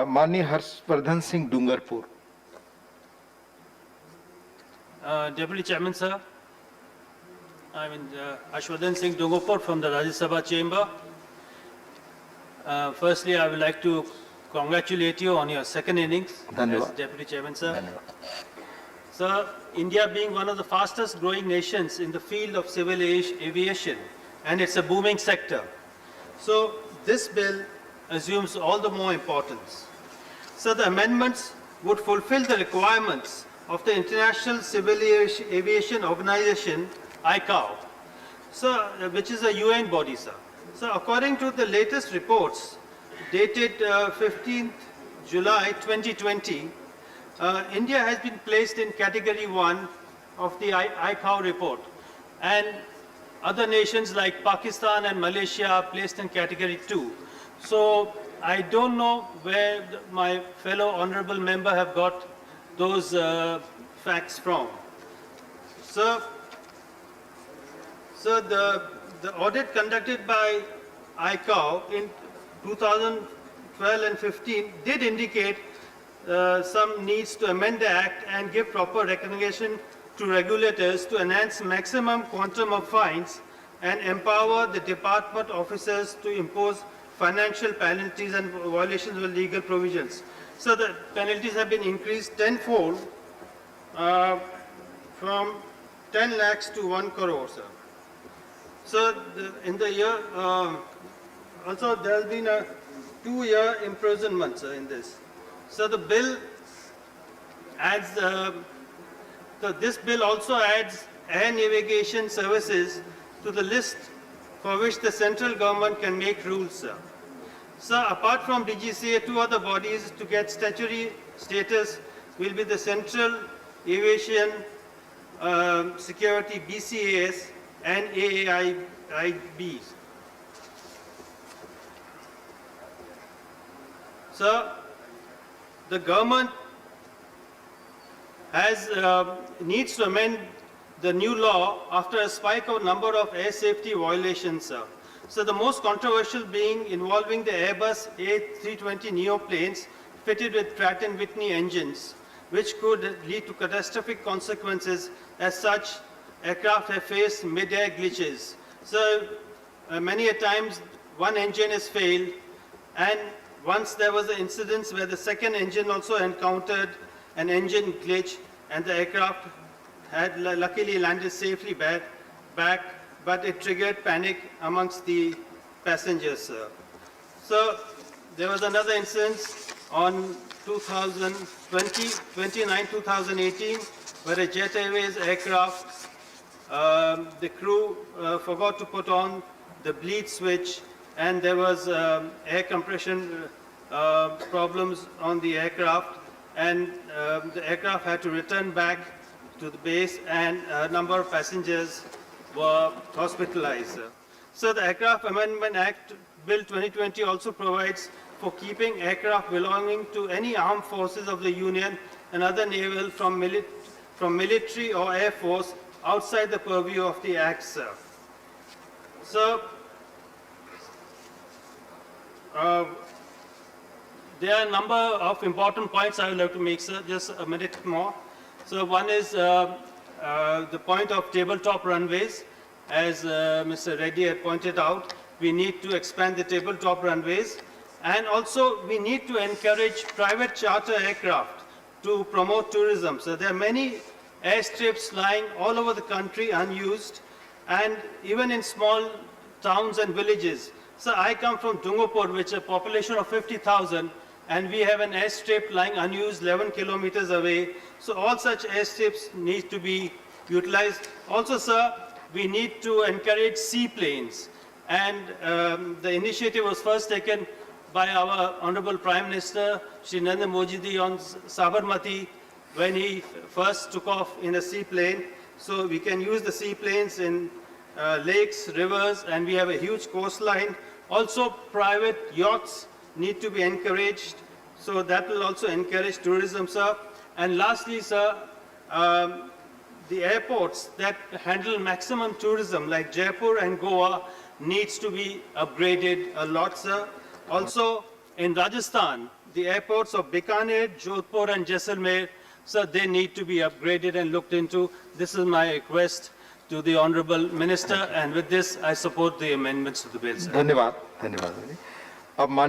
माननीय Harshvardhan Singh Dungarpur. Deputy Chairman, sir. Ashwardhan Singh Dungapur from the Rajya Sabha chamber. Firstly, I would like to congratulate you on your second innings as Dhanyavad. Deputy Chairman, sir. Sir, India being one of the fastest growing nations in the field of civil aviation, and it's a booming sector. So this bill assumes all the more importance. So the amendments would fulfill the requirements of the International Civil Aviation Organization, ICAO, so, which is a UN body, sir. So according to the latest reports dated 15th July 2020, India has been placed in category 1 of the ICAO report, and other nations like Pakistan and Malaysia are placed in category 2. So I don't know where my fellow honorable member have got those facts from. So the audit conducted by ICAO in 2012 and 15 did indicate some needs to amend the Act and give proper recognition to regulators to enhance maximum quantum of fines and empower the department officers to impose financial penalties and violations of legal provisions. So the penalties have been increased tenfold from 10 lakhs to 1 crore, sir. So in the year, also there has been a 2-year imprisonment, sir, in this. So the bill adds, this bill also adds air navigation services to the list for which the central government can make rules, sir. So apart from DGCA, 2 other bodies to get statutory status will be the Central Aviation Security, BCAS, and AAIB. So the government has needs to amend the new law after a spike of number of air safety violations, sir. So the most controversial being involving the Airbus A320neo planes fitted with Pratt & Whitney engines, which could lead to catastrophic consequences as such aircraft have faced mid-air glitches. So many a times one engine has failed, and once there was an incident where the second engine also encountered an engine glitch, and the aircraft had luckily landed safely back, but it triggered panic amongst the passengers, sir. So there was another incident on 29/2018, where a Jet Airways aircraft, the crew forgot to put on the bleed switch, and there was air compression problems on the aircraft, and the aircraft had to return back to the base, and a number of passengers were hospitalized. So the Aircraft Amendment Act Bill 2020 also provides for keeping aircraft belonging to any armed forces of the Union and other naval from military or air force outside the purview of the Act, sir. So there are a number of important points I would like to make, sir, just a minute more. So one is the point of tabletop runways. As Mr. Reddy had pointed out, we need to expand the tabletop runways, and also we need to encourage private charter aircraft to promote tourism. So there are many airstrips lying all over the country unused, and even in small towns and villages. So I come from Dungapur, which is a population of 50,000, and we have an airstrip lying unused 11 kilometers away. So all such airstrips need to be utilized. Also, sir, we need to encourage seaplanes. And the initiative was first taken by our Honorable Prime Minister, Shri Narendra Modi, on Sabarmati, when he first took off in a seaplane. So we can use the seaplanes in lakes, rivers, and we have a huge coastline. Also, private yachts need to be encouraged. So that will also encourage tourism, sir. And lastly, sir, the airports that handle maximum tourism, like Jaipur and Goa, needs to be upgraded a lot, sir. Also, in Rajasthan, the airports of Bikaner, Jodhpur and Jaisalmer, sir, they need to be upgraded and looked into. This is my request to the Honorable Minister, and with this, I support the amendments to the bill, sir. धन्यवाद धन्यवाद। अब मान